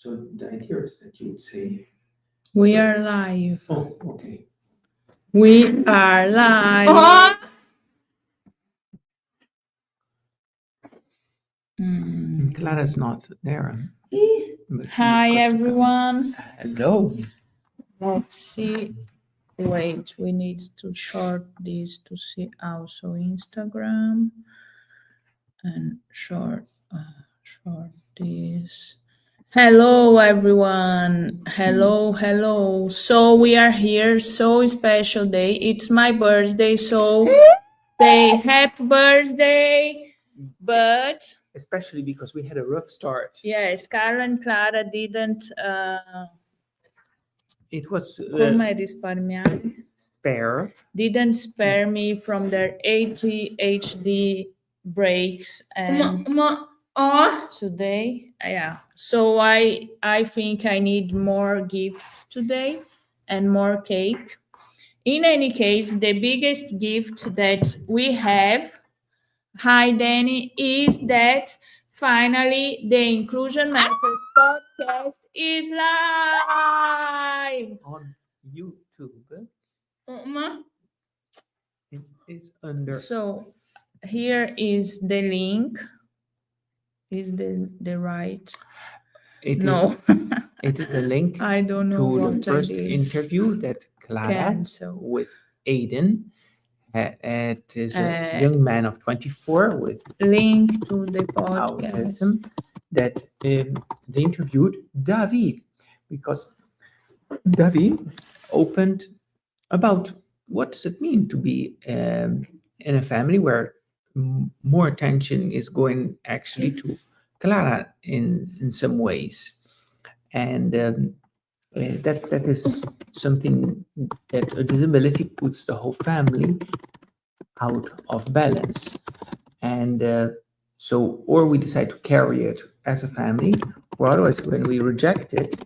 So the idea is that you would say, We are live. oh, okay. We are live. Clara's not there. but Hi, you've got to come. everyone. Hello. Let's see. Wait, we need to short this to see also Instagram and short this. Hello, everyone. Hello. So we are here. So special day. It's my birthday. So say happy birthday. But Especially because we had a rough start. yes, Carla and Clara didn't. It was Come è risparmiare? spare. Didn't spare me from their ADHD breaks and today, yeah. So I think I need more gifts today and more cake. In any case, the biggest gift that we have, hi Danny, is that finally the Inclusion Matters podcast is live On YouTube. It is under. So here is the link. Is the right? No. It is the link I don't know to what the first I did. interview that Clara Cancel. with Aiden. It is a young man of 24 with Link to the podcast. autism that they interviewed Davi, because Davi opened about what does it mean to be in a family where more attention is going actually to Clara in some ways, and that is something that a disability puts the whole family out of balance, and so or we decide to carry it as a family, or otherwise when we reject it,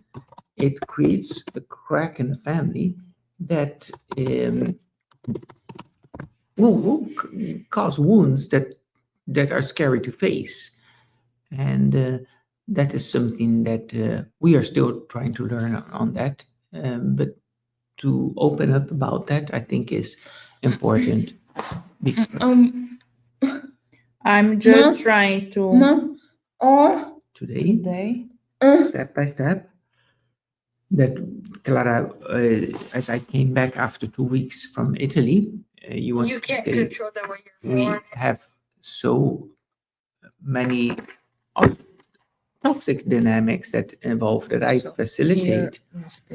it creates a crack in the family that will cause wounds that are scary to face, and that is something that we are still trying to learn on that, but to open up about that I think is important, because I'm just trying to today step by step that Clara, as I came back after 2 weeks from Italy, you can't control that when you're born. We have so many toxic dynamics that involve that I facilitate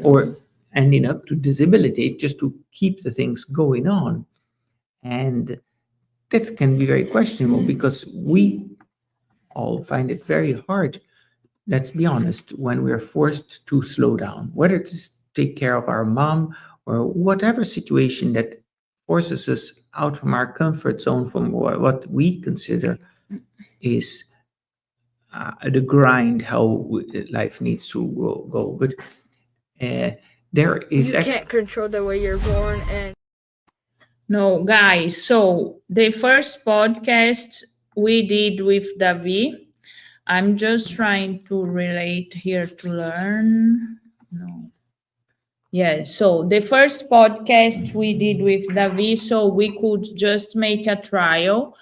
or ending up to disabilitate just to keep the things going on. And that can be very questionable because we all find it very hard, let's be honest, when we're forced to slow down, whether to take care of our mom or whatever situation that forces us out from our comfort zone, from what we consider is the grind, how life needs to go. But there is... You can't control the way you're born. And no, guys, so the first podcast we did with Davi, I'm just trying to relate here to learn. No. Yeah, so the first podcast we did with Davi, so we could just make a trial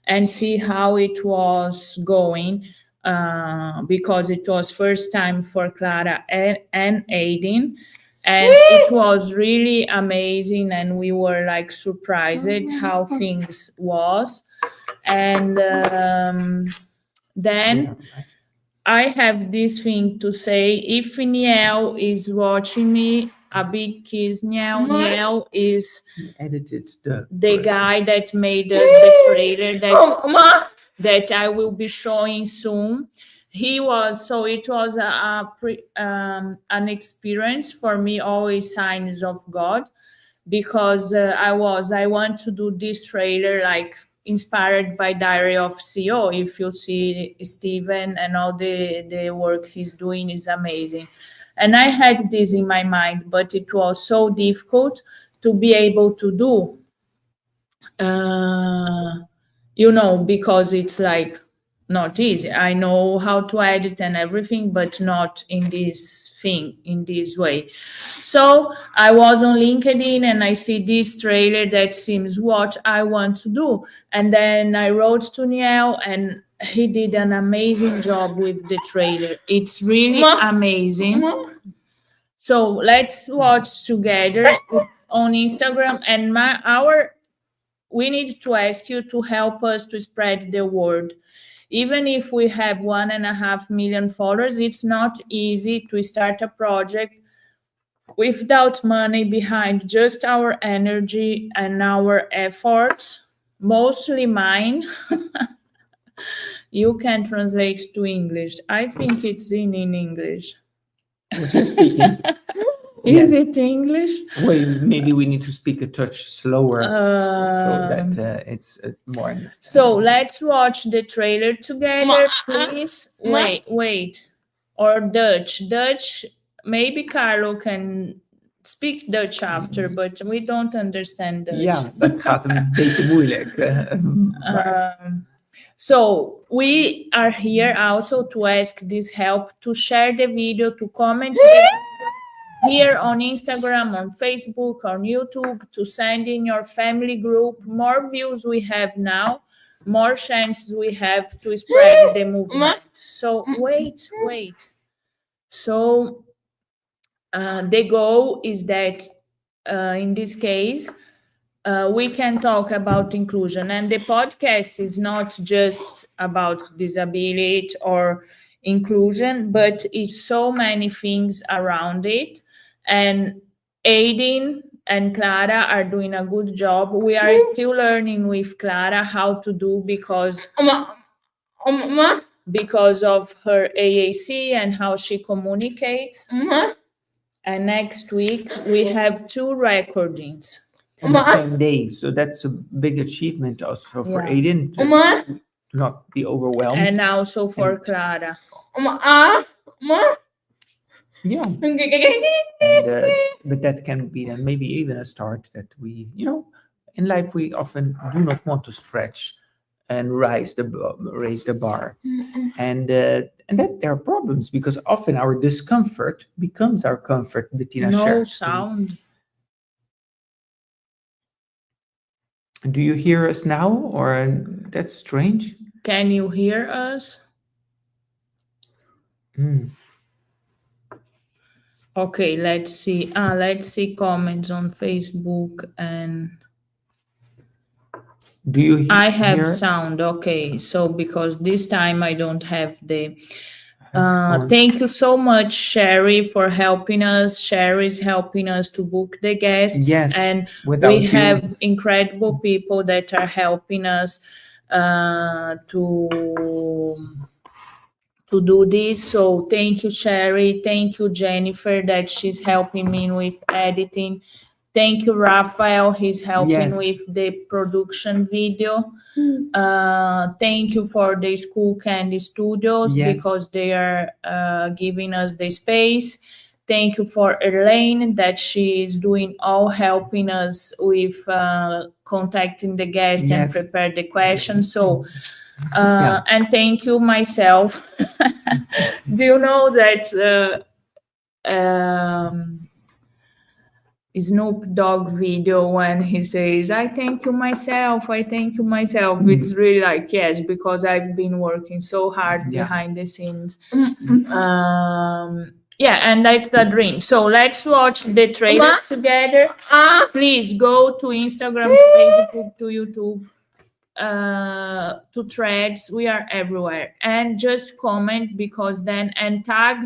and see how it was going, because it was first time for Clara and Aiden, and it was really amazing, and we were like surprised at how things was, and then I have this thing to say. If Niel is watching me, a big kiss. Niel is edited the guy that made us the trailer that I will be showing soon. He was, so it was an experience for me, always signs of God, because I want to do this trailer like inspired by Diary of CEO. If you see Steven and all the work he's doing is amazing. And I had this in my mind, but it was so difficult to be able to do, because it's like not easy. I know how to edit and everything, but not in this way. So I was on LinkedIn and I see this trailer that seems what I want to do. And then I wrote to Niel and he did an amazing job with the trailer. It's really amazing. So let's watch together on Instagram and we need to ask you to help us to spread the word. Even if we have 1.5 million followers, it's not easy to start a project without money behind, just our energy and our efforts, mostly mine. You can translate to English. I think it's in English. What you're speaking. Is Yes. it English? Well, maybe we need to speak a touch slower so that Um, it's more understandable. So let's watch the trailer together, please. Wait. Or Dutch. Maybe Carlo can speak Dutch after, but we don't understand Dutch. Ja, dat gaat een beetje moeilijk. Maar So we are here also to ask this help, to share the video, to comment here on Instagram, on Facebook, on YouTube, to send in your family group. More views we have now, more chances we have to spread the movement. So wait. So the goal is that in this case, we can talk about inclusion, and the podcast is not just about disability or inclusion, but it's so many things around it. And Aiden and Clara are doing a good job. We are still learning with Clara how to do because of her AAC and how she communicates. And next week we have 2 recordings. on the same day, so that's a big achievement also for Yeah. Aiden to not be overwhelmed. And also for And- Clara. Yeah, but that can be then maybe even a start that we, in life we often do not want to stretch and raise the bar, and that there are problems because often our discomfort becomes our comfort. Bettina No shares. sound. Do you hear us now, or that's strange? Can you hear us? Mm. Okay, let's see. Let's see comments on Facebook, and Do you I have hear us? sound. Okay, so because this time I don't have the. Headphones? Thank you so much, Sherry, for helping us. Sherry is helping us to book the guests, Yes, and without we you. have incredible people that are helping us to do this. So thank you, Sherry. Thank you, Jennifer, that she's helping me with editing. Thank you, Raphael. He's helping Yes. with the production video. Thank you for the School Candy Studios Yes. because they are giving us the space. Thank you for Elaine that she is doing all helping us with contacting the guest and Yes. prepare the questions. So Yeah. and thank you myself. Do you know that Snoop Dogg video when he says, I thank you myself. It's really like, yes, because I've been working so hard Yeah. behind the scenes. Yeah, and that's the dream. So let's watch the trailer together. Please go to Instagram, to Facebook, to YouTube, to Threads. We are everywhere. And just comment because then, and tag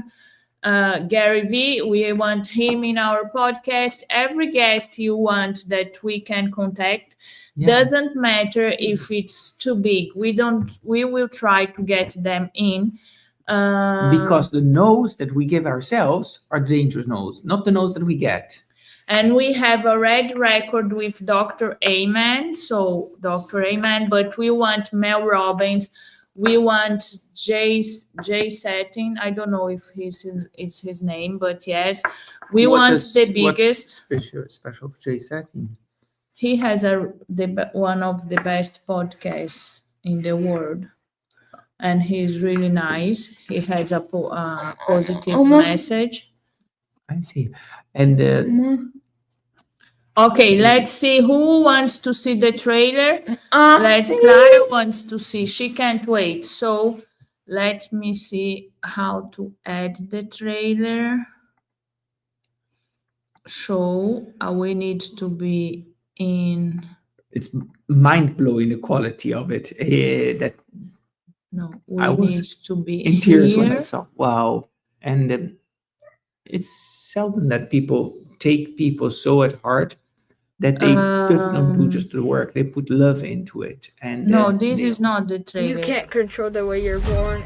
Gary V. We want him in our podcast. Every guest you want that we can contact. Yeah. Doesn't matter if it's too big. We will try to get them in. Because the no's that we give ourselves are dangerous no's, not the no's that we get. And we have a red record with Dr. Amen. So Dr. Amen, but we want Mel Robbins. We want Jay Setting. I don't know if it's his name, but yes, we want the biggest. What's special for Jay Setting? He has one of the best podcasts in the world. and he's really nice. He has a positive message. I see. And Okay, let's see who wants to see the trailer. Clara wants to see. She can't wait. So let me see how to add the trailer. So we need to be in. it's mind-blowing the quality of it. That No, I we was need to be in tears when I here. saw. Wow. And it's seldom that people take people so at heart that they just don't do just the work. They put love into it. And No, this they- is not the You trailer. can't control the way you're born.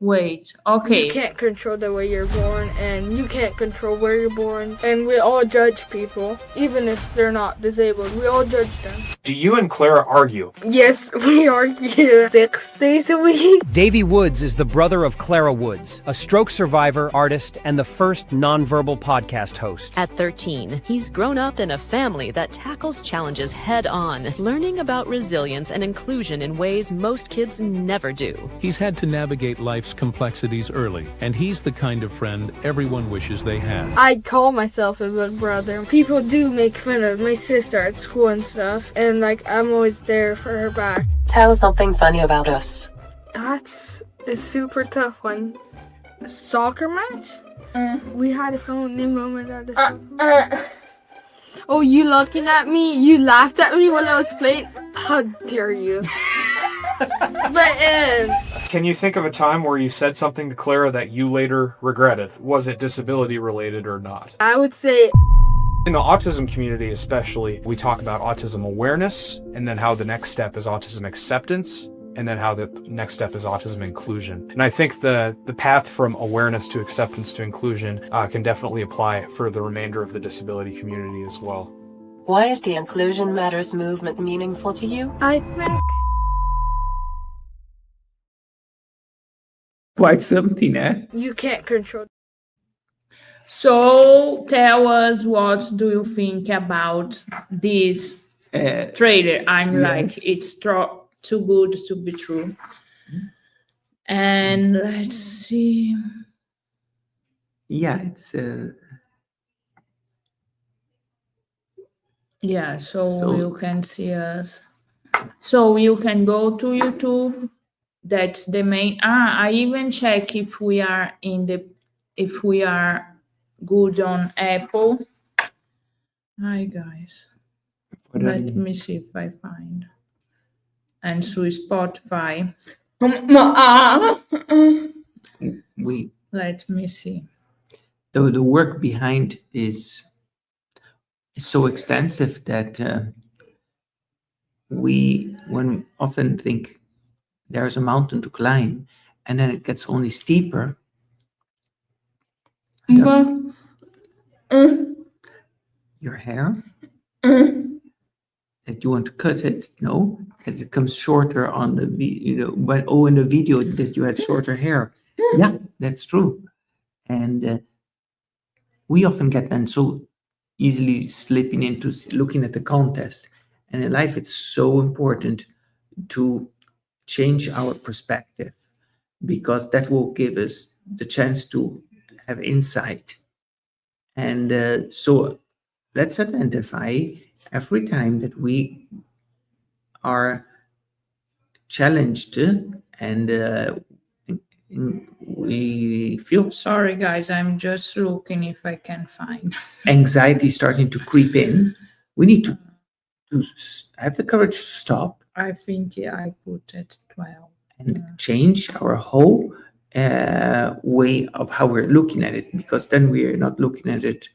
Wait. You Okay. can't control the way you're born, and you can't control where you're born. And we all judge people, even if they're not disabled. We all judge them. Do you and Clara argue? Yes, we argue 6 days a week. Davi Woods is the brother of Clara Woods, a stroke survivor, artist, and the first nonverbal podcast host. At 13, he's grown up in a family that tackles challenges head on, learning about resilience and inclusion in ways most kids never do. He's had to navigate life's complexities early, and he's the kind of friend everyone wishes they had. I call myself a big brother. People do make fun of my sister at school and stuff, and like I'm always there for her back. Tell something funny about us. That's a super tough one. A soccer match? We had a funny moment at the soccer. Oh, you looking at me? You laughed at me while I was playing? How dare you? But Can you think of a time where you said something to Clara that you later regretted? Was it disability related or not? I would say In the autism community especially, we talk about autism awareness, and then how the next step is autism acceptance, and then how the next step is autism inclusion. And I think the path from awareness to acceptance to inclusion can definitely apply for the remainder of the disability community as well. Why is the Inclusion Matters movement meaningful to you? I think quite something, eh? you can't control. So tell us, what do you think about this trailer? I'm like, yes. it's too good to be true. And let's see. Yeah, it's Yeah, so So- you can see us. So you can go to YouTube. That's the main. I even check if we are good on Apple. Hi guys. but, Let me see if I find. And so Spotify. we Let me see. the work behind is so extensive that we often think there's a mountain to climb, and then it gets only steeper. Your hair, that you want to cut it, no, that it comes shorter on the in the video that you had shorter hair. Yeah, that's true. And we often get then so easily slipping into looking at the contest. And in life, it's so important to change our perspective, because that will give us the chance to have insight. And so let's identify every time that we are challenged and we feel Sorry guys, I'm just looking if I can find. anxiety starting to creep in, we need to have the courage to stop I think I put it 12. and change our whole way of how we're looking at it, because then we are not looking at it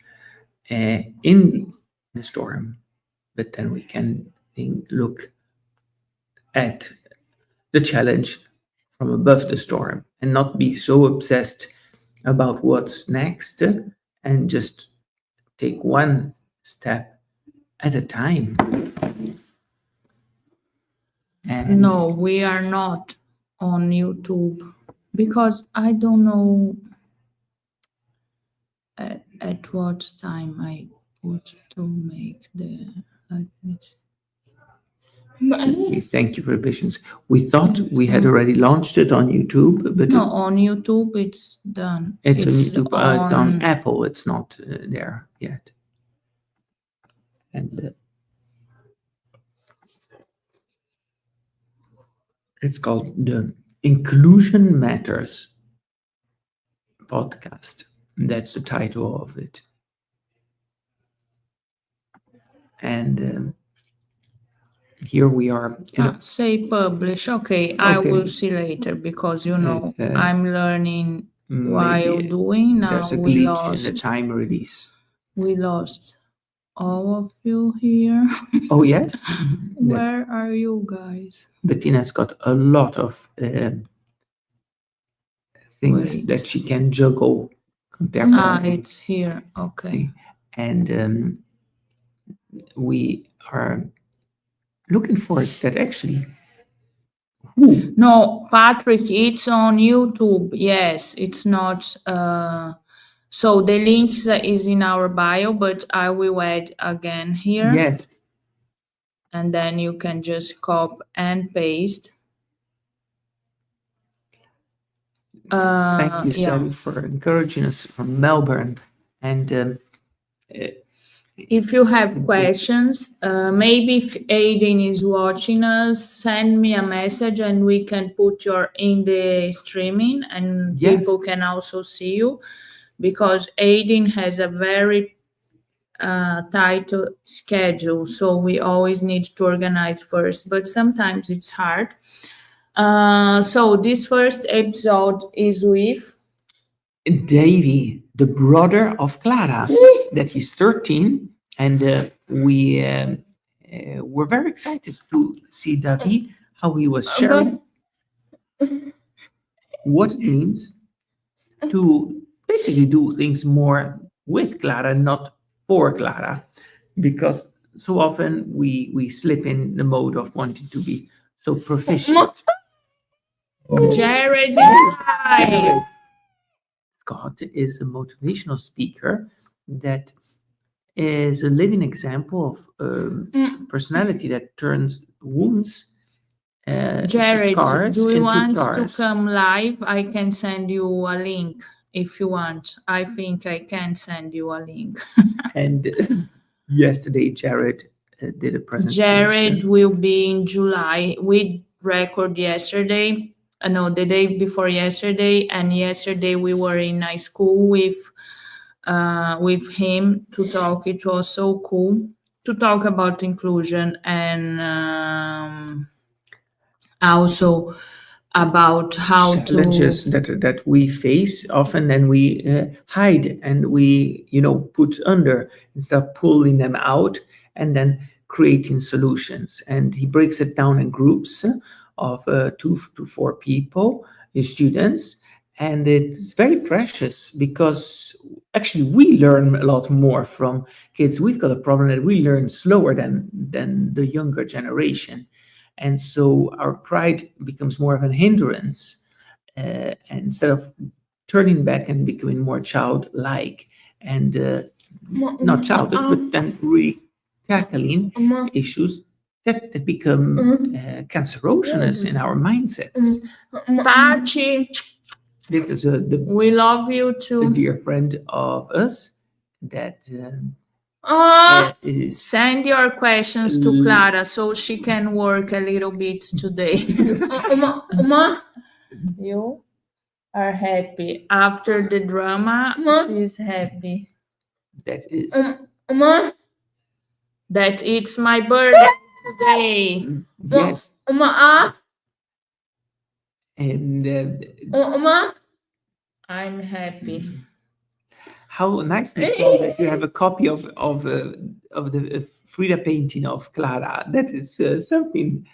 in the storm, but then we can look at the challenge from above the storm and not be so obsessed about what's next, and just take one step at a time. And No, we are not on YouTube because I don't know at what time I put to make the. Let me see. We thank you for your patience. We thought we had already launched it on YouTube, but No, on YouTube it's done. it's on YouTube. It's on Apple. It's not there yet. And it's called the Inclusion Matters podcast. That's the title of it. And here we are. Say publish. Okay, I Okay. will see later because I'm learning Maybe while doing. Now there's a we glitch in the lost. time release. We lost all of you here. Oh, yes? Where are you guys? Bettina's got a lot of things Wait. that she can juggle contemporarily. It's here. Okay. And we are looking for it that actually. No, Patrick, it's on YouTube. Yes, it's not. So the link is in our bio, but I will add again here. Yes. And then you can just copy and paste. Thank you, Sally, for encouraging us from Melbourne. And if you have questions, maybe if Aiden is watching us, send me a message and we can put your in the streaming and people can also see you, because Aiden has a very tight schedule, so we always need to organize first, but sometimes it's hard. So this first episode is with Davi, the brother of Clara, that he's 13, and we were very excited to see Davi, how he was sharing what it means to basically do things more with Clara, not for Clara, because so often we slip in the mode of wanting to be so proficient. Jared. Scott is a motivational speaker that is a living example of personality that turns wounds, Jared, scars, do you into want stars. to come live? I can send you a link if you want. I think I can send you a link. And yesterday, Jared did a presentation. Jared will be in July. We record yesterday. No, the day before yesterday, and yesterday we were in a school with him to talk. It was so cool to talk about inclusion and also about how challenges that we face often, and we hide and we put under instead of pulling them out and then creating solutions. And he breaks it down in groups of 2 to 4 people, students, and it's very precious because actually we learn a lot more from kids. We've got a problem that we learn slower than the younger generation, and so our pride becomes more of a hindrance, and instead of turning back and becoming more childlike and not childish, but then really tackling issues that become cancerous in our mindsets. Pachi, This is we love you too. a dear friend of us that is send your questions to Clara so she can work a little bit today. You are happy after the drama. She's happy. That is that it's my birthday today. Yes. And I'm happy. How nice that you have a copy of the Frida painting of Clara. That is something.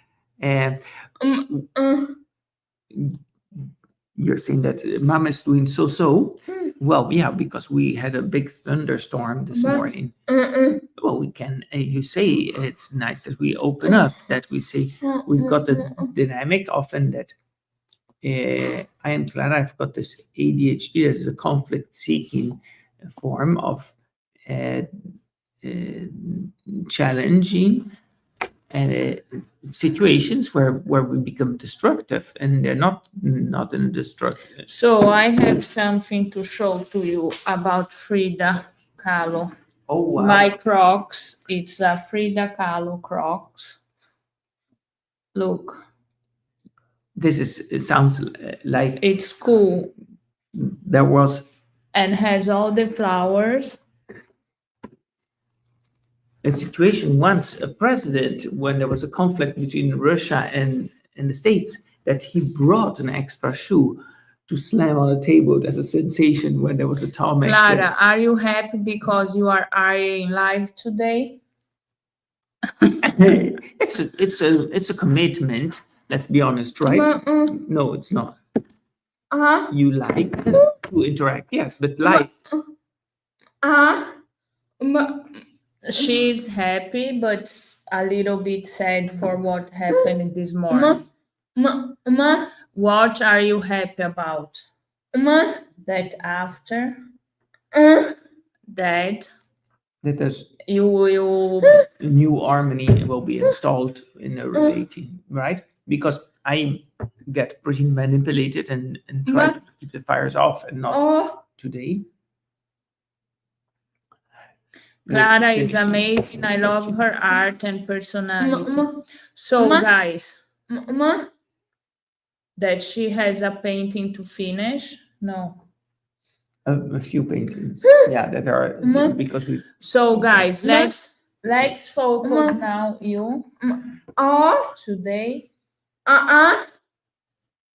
You're saying that Mom is doing so. Well, yeah, because we had a big thunderstorm this morning. Well, we can. You say it's nice that we open up. That we say we've got the dynamic often that. I am Clara. I've got this ADHD. This is a conflict-seeking form of challenging situations where we become destructive, and they're not in destructive. So I have something to show to you about Frida Kahlo. Oh wow! My Crocs, it's a Frida Kahlo Crocs. Look, It sounds like it's cool there was and has all the flowers. a situation once, a president, when there was a conflict between Russia and the States, that he brought an extra shoe to slam on a table as a sensation when there was atomic. Clara, are you happy because you are in live today? It's a commitment. Let's be honest, right? No, it's not. You like to interact, yes, but like. She's happy, but a little bit sad for what happened this morning. What are you happy about? That after that There's you will a new harmony will be installed in a relating, right? Because I get pretty manipulated and try to keep the fires off, and not today. Clara is amazing. I love her art and personality. So guys, that she has a painting to finish? No. A few paintings, yeah, that are because we. So guys, let's focus now. You today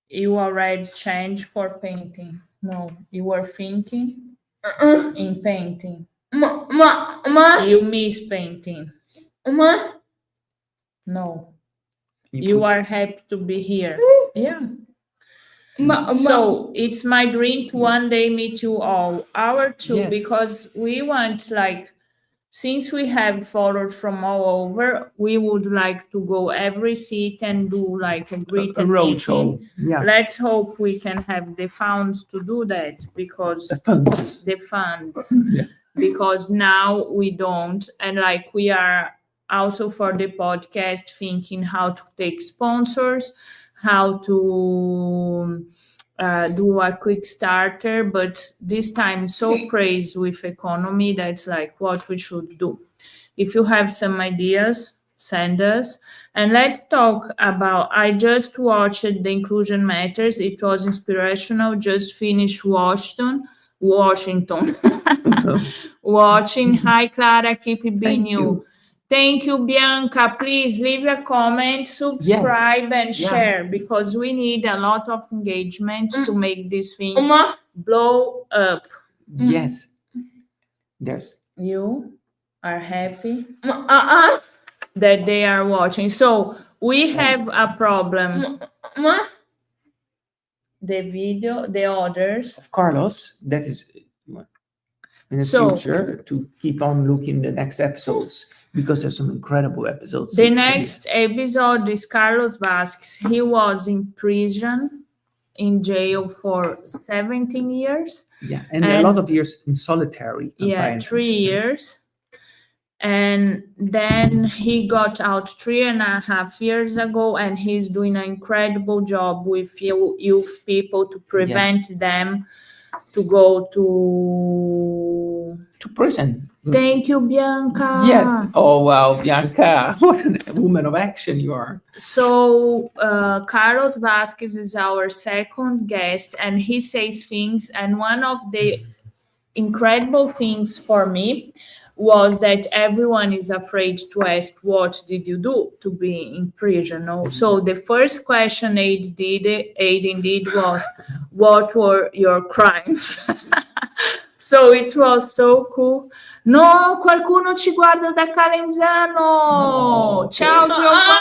you already changed for painting. No, you were thinking in painting. You miss painting. No, you are happy to be here. Yeah. So it's my dream to one day meet you all, our two, Yes. because we want, like, since we have followers from all over, we would like to go every city and do like a great A road show. Yeah. Let's hope we can have the funds to do that, because the funds, Yeah. because now we don't, and like we are also for the podcast thinking how to take sponsors, how to do a quick starter, but this time so crazy with economy, that's like what we should do. If you have some ideas, send us. And let's talk about, I just watched The Inclusion Matters. It was inspirational. Just finished Washington. Watching. Hi, Clara. Keep it being you. Thank you, Bianca. Please leave a comment, subscribe, and share, because we need a lot of engagement to make this thing blow up. Yes. Yes. You are happy that they are watching. So we have a problem. The video, the others. Of Carlos, that is in the future to keep on looking the next episodes, because there's some incredible episodes. The next episode is Carlos Vasquez. He was in prison, in jail for 17 years. Yeah, and a lot of years in solitary. Yeah, 3 years. And then he got out 3.5 years ago, and he's doing an incredible job with youth people to prevent them to go to prison. Thank you, Bianca. Yes. Oh, wow, Bianca. What a woman of action you are. So Carlos Vasquez is our second guest, and he says things. And one of the incredible things for me was that everyone is afraid to ask, what did you do to be in prison? No? So the first question Aiden did was, what were your crimes? So it was so cool. No, qualcuno ci guarda da Calenzano. No, okay. Ciao, Giovanni.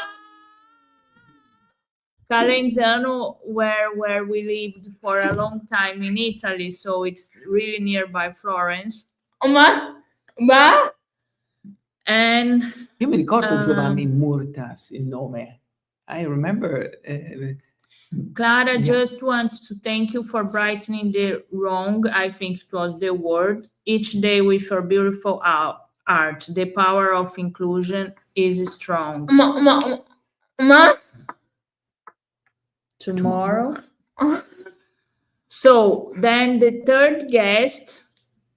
Calenzano, where we lived for a long time in Italy, so it's really nearby Florence. And io mi ricordo Giovanni Murtas, il nome. I remember. Clara just wants to thank you for brightening the wrong. I think it was the word. Each day with your beautiful art. The power of inclusion is strong. Tomorrow. So then the third guest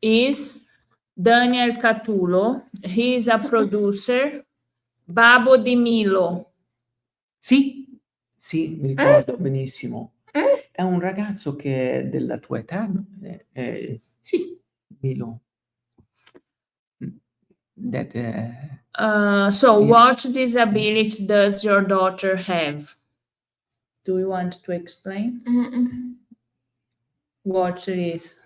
is Daniel Catulo. He is a producer. Babo di Milo. Sì, mi ricordo benissimo. È un ragazzo che è della tua età, sì, Milo. That, So Yeah. what disability does your daughter have? Do you want to explain what it is?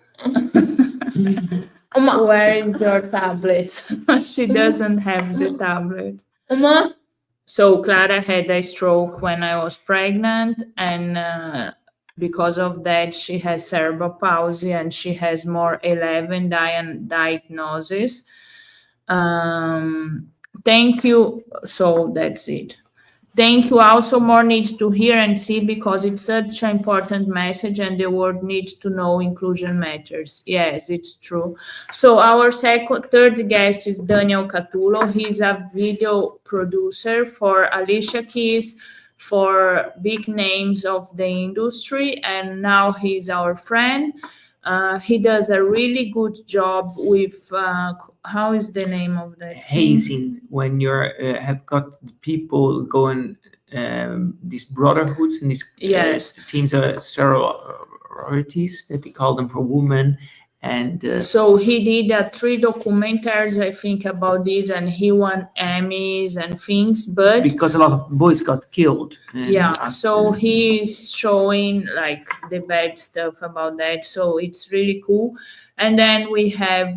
Where is your tablet? She doesn't have the tablet. So Clara had a stroke when I was pregnant, and because of that, she has cerebral palsy and she has more 11 diagnoses. Thank you. So that's it. Thank you. Also, more needs to hear and see because it's such an important message, and the world needs to know inclusion matters. Yes, it's true. So our third guest is Daniel Catulo. He's a video producer for Alicia Keys, for big names of the industry, and now he's our friend. He does a really good job with how is the name of that? hazing, when you're have got people going these brotherhoods and these Yes. teams of sororities that we call them for women, and So he did 3 documentaries, I think, about this, and he won Emmys and things. But because a lot of boys got killed. yeah, so he's showing like the bad stuff about that. So it's really cool. And then we have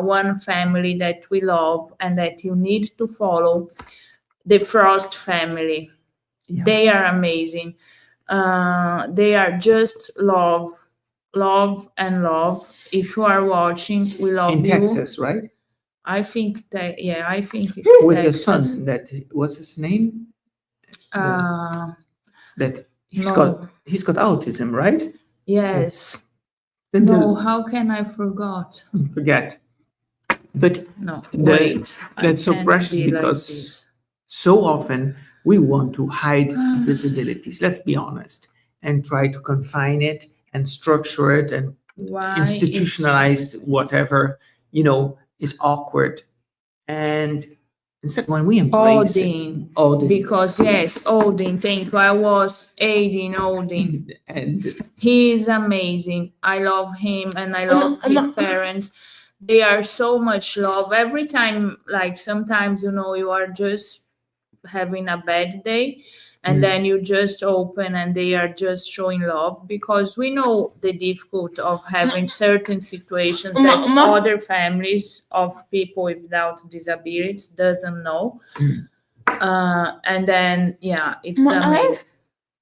one family that we love and that you need to follow, the Frost family. Yeah. They are amazing. They are just love. If you are watching, we love in you. Texas, right? I think that, yeah, I think it's With Texas. the son, that what's his name? That he's No. got autism, right? Yes. Then No, how can I forgot? forget. But No, The- wait. I that's so can't precious be like because this. so often we want to hide disabilities, let's be honest, and try to confine it and structure it and Why institutionalize whatever, is awkward. And instead, when we embrace Odin. Odin, Because yes, Odin, thank you. I was aiding Odin. and He is amazing. I love him and I love his parents. They are so much love. Every time, like sometimes, you are just having a bad day and then you just open and they are just showing love, because we know the difficulty of having certain situations that other families of people without disabilities doesn't know. And then, yeah, it's amazing.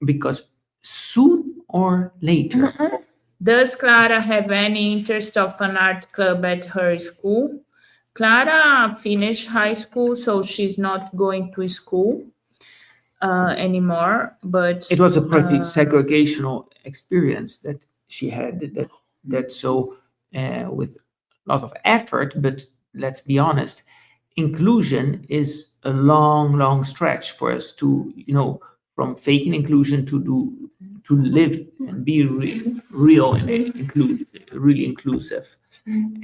because soon or later, Does Clara have any interest of an art club at her school? Clara finished high school, so she's not going to school anymore. But it was a pretty segregational experience that she had. That so with a lot of effort, but let's be honest, inclusion is a long stretch for us to, from faking inclusion to live and be real and really inclusive.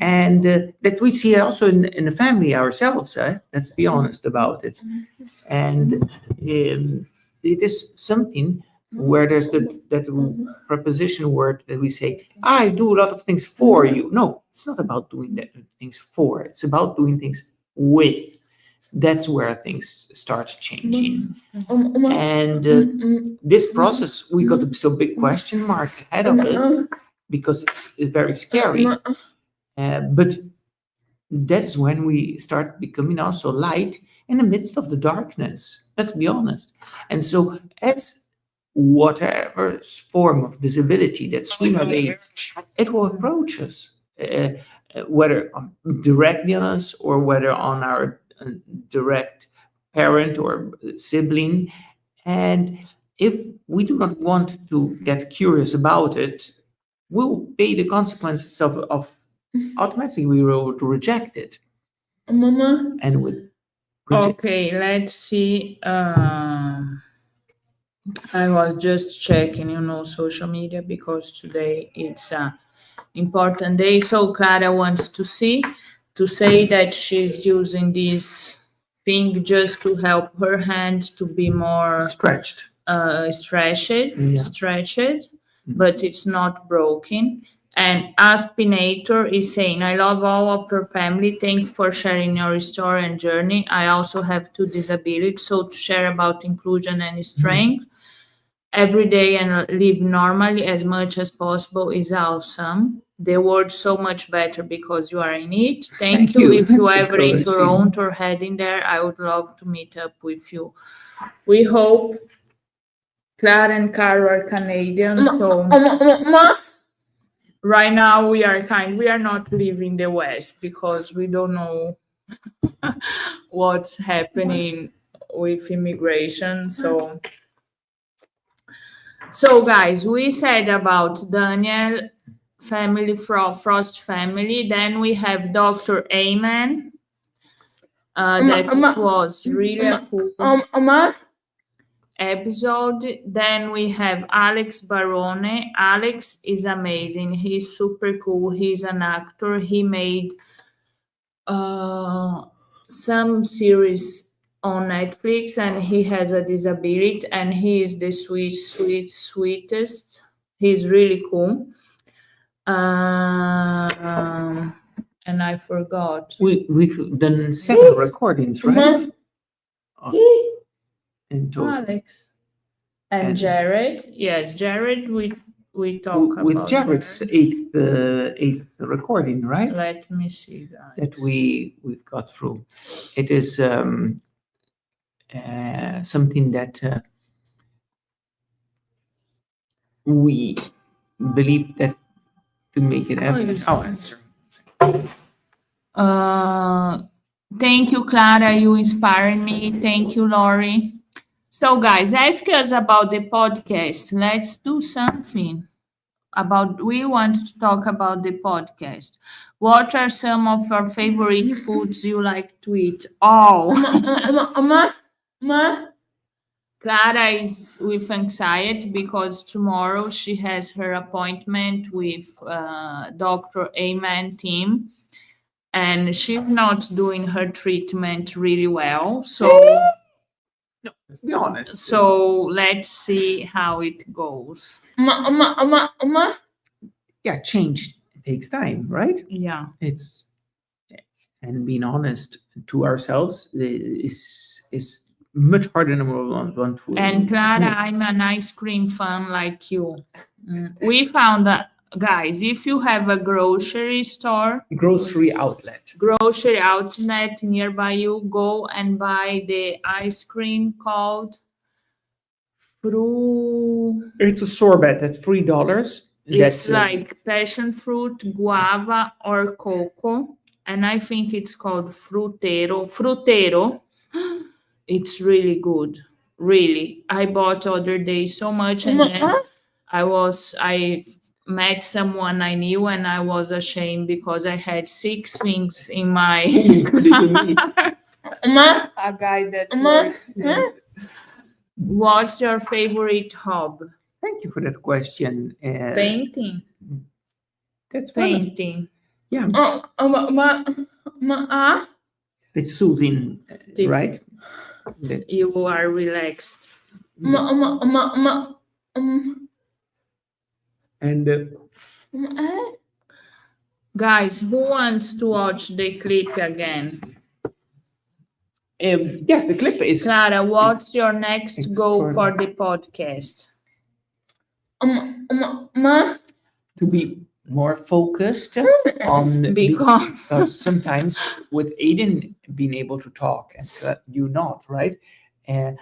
And that we see also in the family ourselves. Let's be honest about it. And it is something where there's that preposition word that we say, I do a lot of things for you. No, it's not about doing things for. It's about doing things with. That's where things start changing. And this process, we got a so big question mark ahead of us because it's very scary. But that's when we start becoming also light in the midst of the darkness. Let's be honest. And so as whatever form of disability that sooner or later it will approach us, whether directly on us or whether on our direct parent or sibling. And if we do not want to get curious about it, we'll pay the consequences of automatically we will reject it. Mama. and with Bridget. Okay, let's see. I was just checking, social media because today it's a important day. So Clara wants to say that she's using this thing just to help her hand to be more Stretched. stretched, but it's not broken. And Aspinator is saying, I love all of your family. Thank you for sharing your story and journey. I also have 2 disabilities, so to share about inclusion and strength every day and live normally as much as possible is awesome. The world's so much better because you are in it. Thank you. If you That's ever encouraging. encounter or heading there, I would love to meet up with you. We hope Clara and Carol are Canadian, so right now we are not leaving the West because we don't know what's happening with immigration. So guys, we said about Daniel family, Frost family. Then we have Dr. Amen. That was really a cool episode. Then we have Alex Barone. Alex is amazing. He's super cool. He's an actor. He made some series on Netflix, and he has a disability, and he is the sweetest. He's really cool. And I forgot. We've done 7 recordings, right? In total. Alex and Jared. Yes, Jared. We talk With about Jared's Jared. eighth recording, right? Let me see, guys. That we've got through. It is something that we believe that to make it happen. I'll answer. Thank you, Clara. You inspire me. Thank you, Lori. So, guys, ask us about the podcast. Let's do something about. We want to talk about the podcast. What are some of your favorite foods you like to eat? Oh, Clara is with anxiety because tomorrow she has her appointment with Dr. Amen team, and she's not doing her treatment really well. So, No, let's be honest. so let's see how it goes. Yeah, change takes time, right? Yeah. It's and being honest to ourselves is much harder than we want to. And Clara, admit. I'm an ice cream fan like you. We found that, guys, if you have a grocery outlet nearby you, go and buy the ice cream called Fru. It's a sorbet at $3. It's like passion fruit, guava, or cocoa, and I think it's called Frutero. It's really good. Really. I bought other day so much, and then I met someone I knew, and I was ashamed because I had 6 things in my a guy that worked. What's your favorite hobby? Thank you for that question. Painting. That's fine. Painting. Yeah, it's soothing, right? That- You are relaxed. And Guys, who wants to watch the clip again? yes, the clip is Clara, what's your next goal for extraordinary. the podcast? To be more focused on Because sometimes with Aiden being able to talk and you not, right? And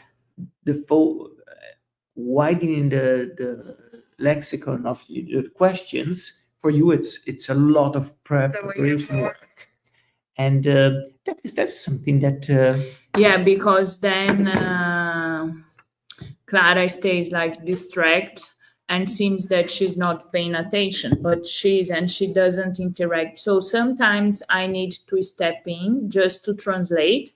widening the lexicon of the questions for you, it's a lot of preparation work, and that's something that yeah, because then Clara stays like distracted, and seems that she's not paying attention, but she's, and she doesn't interact. So sometimes I need to step in just to translate.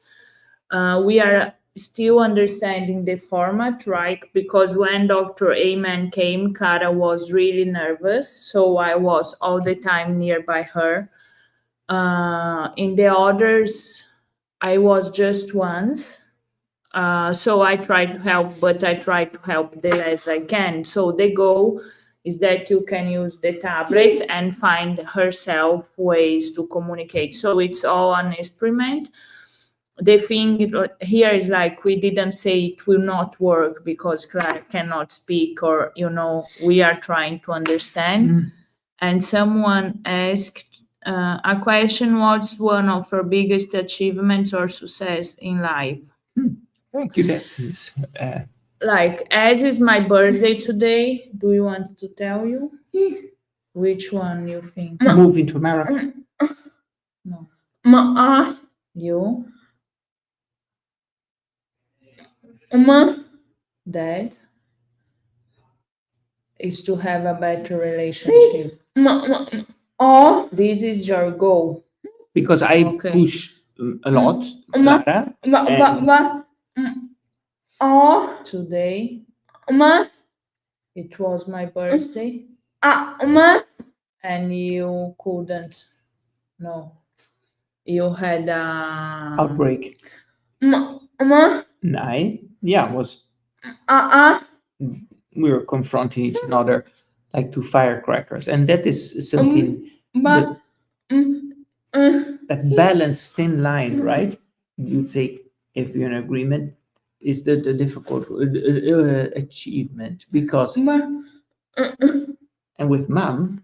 We are still understanding the format, right? Because when Dr. Amen came, Clara was really nervous, so I was all the time nearby her. In the others, I was just once. So I try to help, but I try to help the less I can. So the goal is that you can use the tablet and find herself ways to communicate. So it's all an experiment. The thing here is like we didn't say it will not work because Clara cannot speak, or we are trying to understand. And someone asked a question: what's one of her biggest achievements or success in life? Thank you. That is Like, as is my birthday today, do you want to tell you? Which one you think? moving to America. No. Ma, You? Dad? Is to have a better relationship. oh, This is your goal. Because I Okay. push a lot, Clara. and oh, Today, ma, it was my birthday, ma, and you couldn't. No. You had outbreak. ma, Was we were confronting each other like two firecrackers, and that is something that, that balance thin line, right? You'd say if you're in agreement is the difficult achievement because and with mom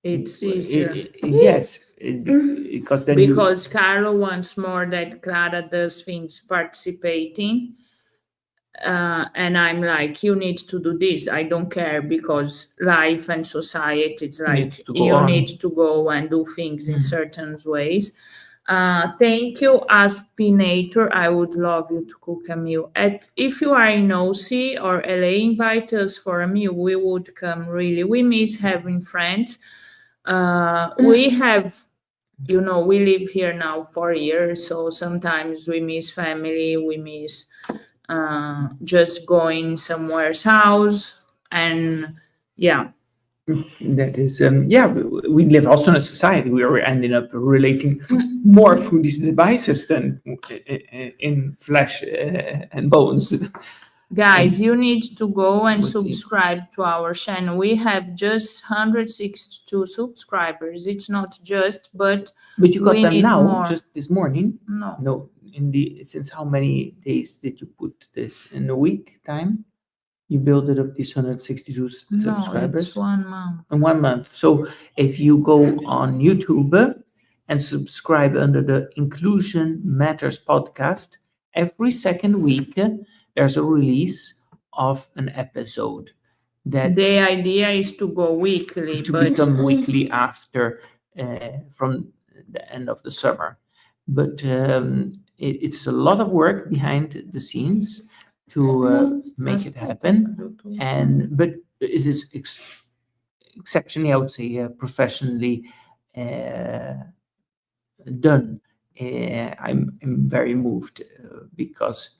it's easier. yes because then Because Carlo wants more that Clara does things participating. And I'm like, you need to do this. I don't care because life and society, it's like Needs to go you on. need to go and do things in certain ways. Thank you, Aspinator. I would love you to cook a meal. If you are in OC or LA, invite us for a meal. We would come really. We miss having friends. We have, we live here now 4 years, so sometimes we miss family, we miss just going somewhere's house, and yeah. that is we live also in a society where we're ending up relating more through these devices than in flesh and bones. Guys, you need to go and With the- subscribe to our channel. We have just 162 subscribers. It's not just, but But you got we them need now, more. just this morning. No. No, since how many days did you put this in a week time? You build it up these 162 No, subscribers it's 1 month. in 1 month. So if you go on YouTube and subscribe under the Inclusion Matters podcast, every second week there's a release of an episode that The idea is to go weekly, to but become weekly after from the end of the summer. But it's a lot of work behind the scenes to make it happen, but it is exceptionally, I would say, professionally done. I'm very moved because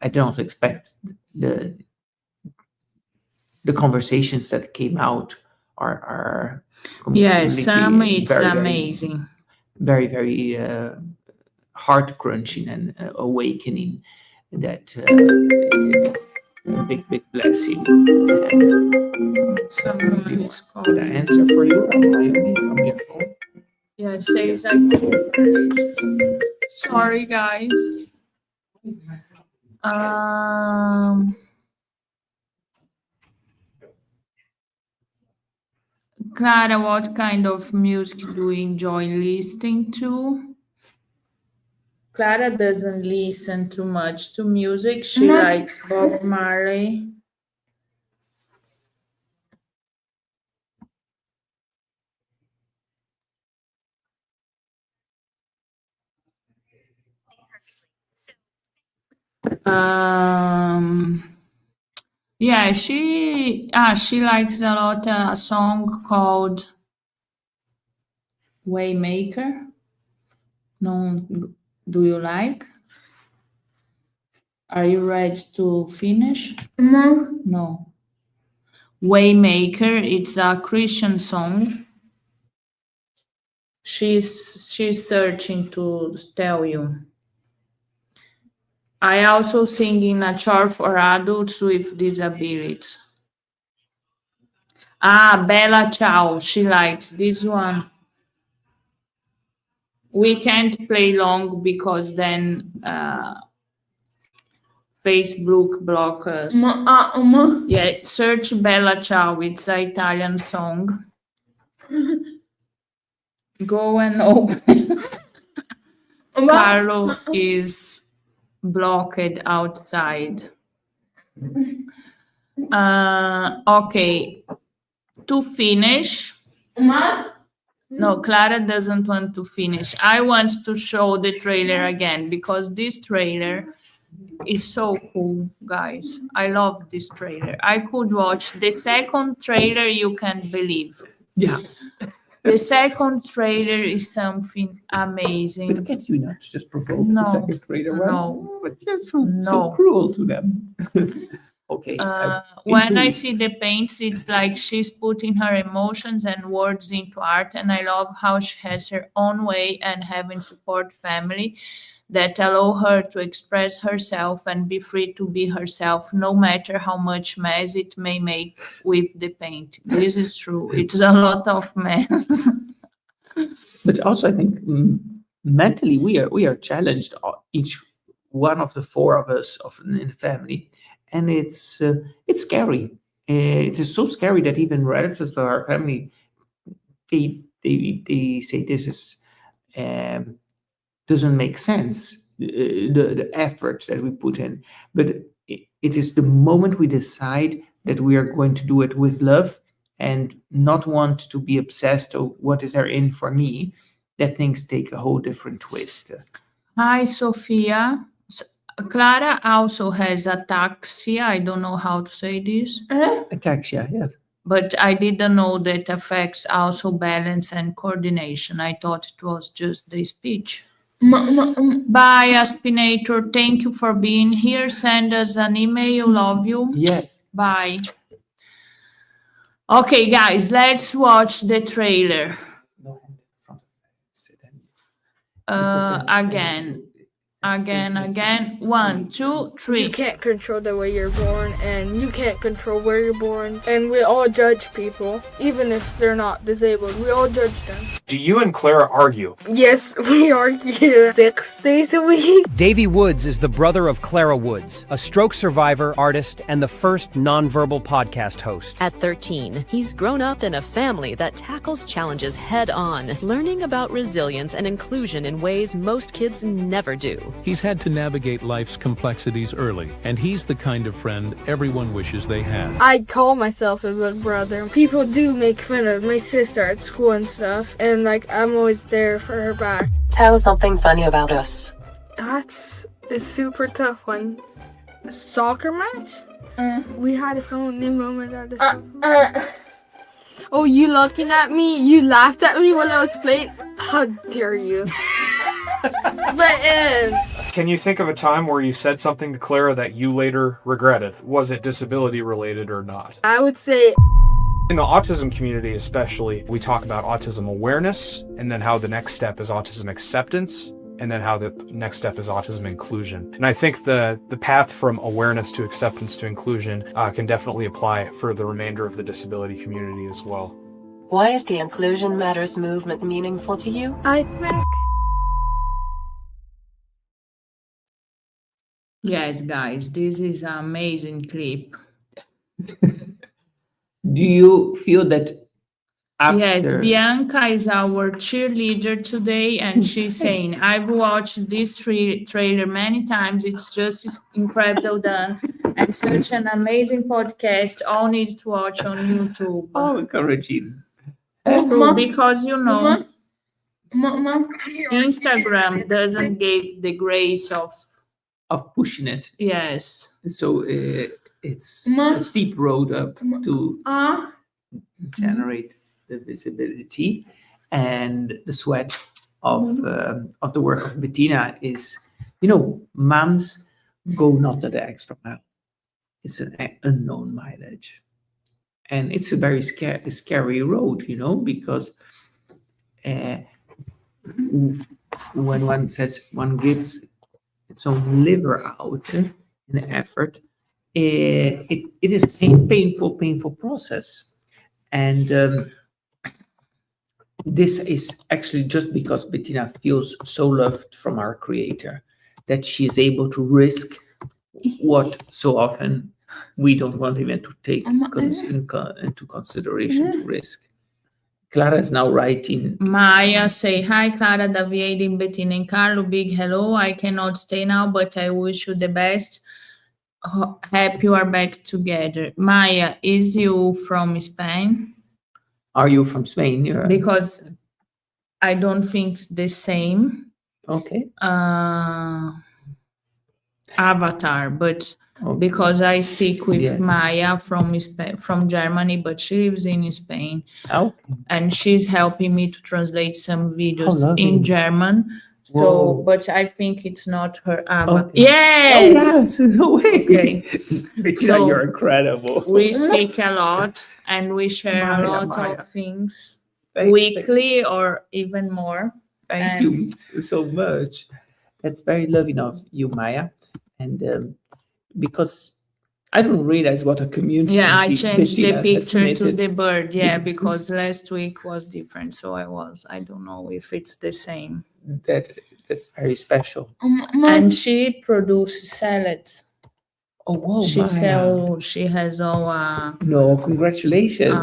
I don't expect the conversations that came out are yes, completely it's amazing. very very heart crunching and awakening. That a big blessing. Someone is Did I calling. answer for you Mayumi, from your phone? Yeah, it says I cooperate. Sorry, guys. Clara, what kind of music do you enjoy listening to? Clara doesn't listen too much to music. She likes Bob Marley. Um, Yeah, she likes a lot a song called Waymaker. No, do you like? Are you ready to finish? No. Waymaker, it's a Christian song. She's searching to tell you. I also sing in a church for adults with disabilities. Ah, Bella Ciao, she likes this one. We can't play long because then Facebook block us. Yeah, search Bella Ciao, it's an Italian song. Go and open. Carlo is blocked outside. Okay, to finish. No, Clara doesn't want to finish. I want to show the trailer again because this trailer is so cool, guys. I love this trailer. I could watch the second trailer, you can't believe. Yeah. The second trailer is something amazing. But can't you not just provoke No, the second grader no. ones? But you're so No. cruel to them. Okay. When I into- see the paints, it's like she's putting her emotions and words into art, and I love how she has her own way and having support family that allow her to express herself and be free to be herself, no matter how much mess it may make with the paint. This is true. It's a lot of mess. But also, I think mentally we are challenged. Each one of the four of us in the family, and it's scary. It is so scary that even relatives of our family, they say this is doesn't make sense. The effort that we put in, but it is the moment we decide that we are going to do it with love and not want to be obsessed or what is there in for me, that things take a whole different twist. Hi, Sophia. Clara also has ataxia. I don't know how to say this. Ataxia, yes. But I didn't know that affects also balance and coordination. I thought it was just the speech. Bye, Aspinator. Thank you for being here. Send us an email. Love you. Yes. Bye. Okay, guys, let's watch the trailer. Again. 1, 2, 3. You can't control the way you're born, and you can't control where you're born. And we all judge people, even if they're not disabled. We all judge them. Do you and Clara argue? Yes, we argue 6 days a week. Davi Woods is the brother of Clara Woods, a stroke survivor, artist, and the first nonverbal podcast host. At 13, he's grown up in a family that tackles challenges head on, learning about resilience and inclusion in ways most kids never do. He's had to navigate life's complexities early, and he's the kind of friend everyone wishes they had. I call myself a big brother. People do make fun of my sister at school and stuff, and I'm always there for her back. Tell something funny about us. That's a super tough one. A soccer match? We had a funny moment at the soccer. Oh, you looking at me? You laughed at me while I was playing? How dare you? But Can you think of a time where you said something to Clara that you later regretted? Was it disability related or not? I would say In the autism community especially, we talk about autism awareness, and then how the next step is autism acceptance, and then how the next step is autism inclusion. And I think the path from awareness to acceptance to inclusion can definitely apply for the remainder of the disability community as well. Why is the Inclusion Matters movement meaningful to you? I think Yes, guys, this is an amazing clip. Do you feel that after... Yes, Bianca is our cheerleader today, and she's saying, I've watched this trailer many times. It's just incredible done, and such an amazing podcast. All need to watch on YouTube. Oh, encouraging. True, because Instagram doesn't give the grace of Of pushing it. yes. So it's a steep road up to generate the visibility, and the sweat of the work of Bettina is, moms go not the extra mile. It's an unknown mileage, and it's a very scary road, because when one says one gives its own liver out in an effort, it is a painful process. And this is actually just because Bettina feels so loved from our creator that she is able to risk what so often we don't want even to take into consideration to risk. Clara is now writing. Maya say, hi, Clara, Davi, Aiden, Bettina, and Carlo. Big hello. I cannot stay now, but I wish you the best. Happy you are back together. Maya, is you from Spain? Are you from Spain? Because I don't think it's the same. Okay. Avatar, but Okay. because I speak with Yes. Maya from Germany, but she lives in Spain. Okay. And she's helping me to translate some videos lovely. in German. So, Whoa. but I think it's not her avatar. Okay. Yes! Oh, yes. No way. Okay. Bettina, So, you're incredible. We speak a lot and we share a Maya, lot Maya. of things Thank- weekly or even more. Thank you so much. That's very loving of you, Maya. And because I don't realize what a community. Yeah, I changed the Bettina has picture to submitted. the bird. Yeah, because last week was different. So I don't know if it's the same. That's very special. And she produces salads. Oh, whoa, She she has all No, congratulations.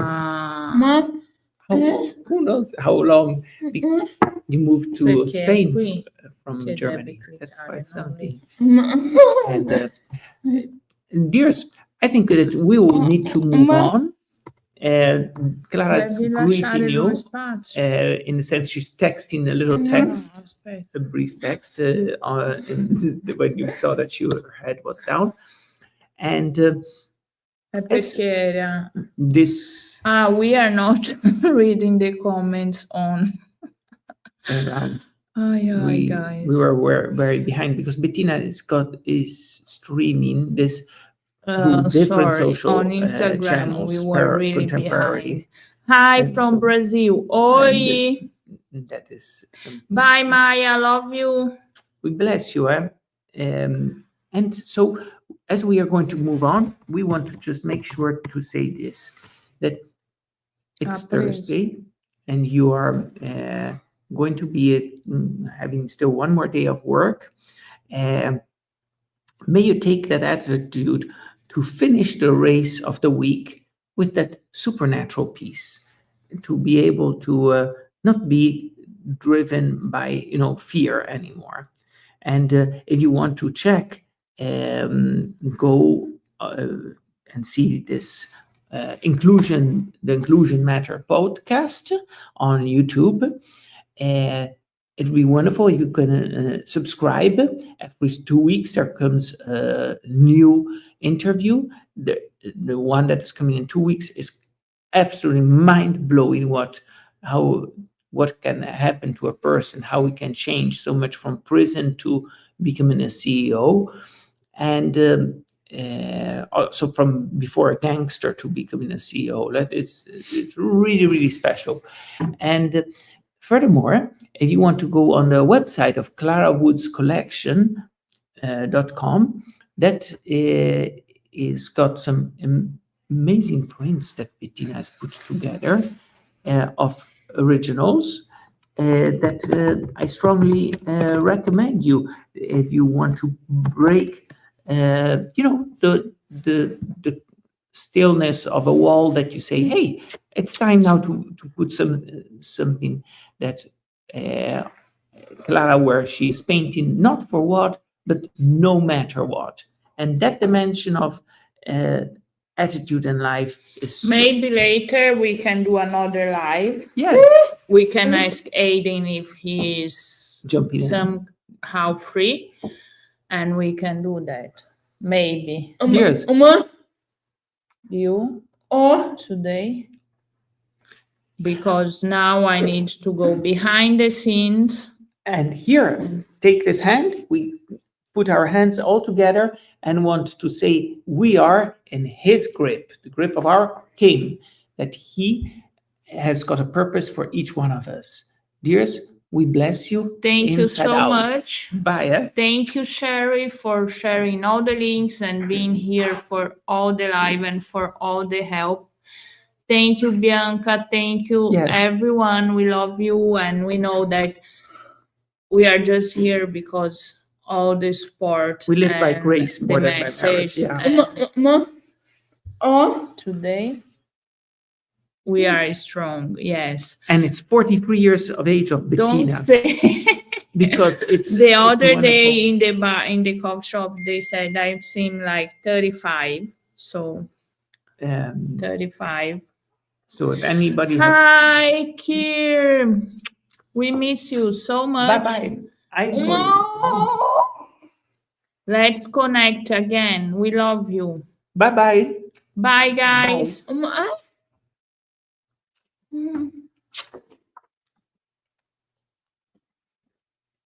Who knows how long you moved to Spain from Germany? That's quite something. And dears, I think that we will need to move on. Clara is greeting you. In a sense, she's texting a little text, a brief text, when you saw that her head was down. And this we are not reading the comments on around. Guys. We were very behind because Bettina is streaming this through different social on Instagram. channels. We were really contemporarily. behind. Hi And from so- Brazil. Oi. That is something. Bye, Maya. Love you. We bless you. And so, as we are going to move on, we want to just make sure to say this, that it's Please. Thursday, and you are going to be having still one more day of work. May you take that attitude to finish the race of the week with that supernatural peace, to be able to not be driven by fear anymore. And if you want to check, go and see this the Inclusion Matter podcast on YouTube. It'd be wonderful if you can subscribe. Every 2 weeks there comes a new interview. The one that is coming in 2 weeks is absolutely mind-blowing. What can happen to a person, how we can change so much from prison to becoming a CEO, and also from before a gangster to becoming a CEO. It's really, really special. And furthermore, if you want to go on the website of Clara Woods Collection.com, that is got some amazing prints that Bettina has put together of originals that I strongly recommend you if you want to break the stillness of a wall, that you say, hey, it's time now to put something that Clara, where she is painting not for what, but no matter what. And that dimension of attitude in life is Maybe later we can do another live. Yeah, We can ask Aiden if he is jumping in. somehow free, and we can do that. Maybe. Yes. you Oh, today, because now I need to go behind the scenes. And here, take this hand. We put our hands all together and want to say we are in his grip, the grip of our King, that he has got a purpose for each one of us. Dears, we bless you. Thank you inside so out. much. Bye. Eh? Thank you, Sherry, for sharing all the links and being here for all the live and for all the help. Thank you, Bianca. Thank you, Yes. everyone. We love you, and we know that we are just here because all the support. We live by and grace the more than by message. merits, yeah. and oh, today, we are strong. Yes. And it's 43 years of age of Don't Bettina. say. Because it's The it's other wonderful. day in the bar, in the coffee shop, they said I seem like 35. So 35. So if anybody has Hi, Kier. We miss you so much. bye. Let's connect again. We love you. Bye. Bye, guys. I-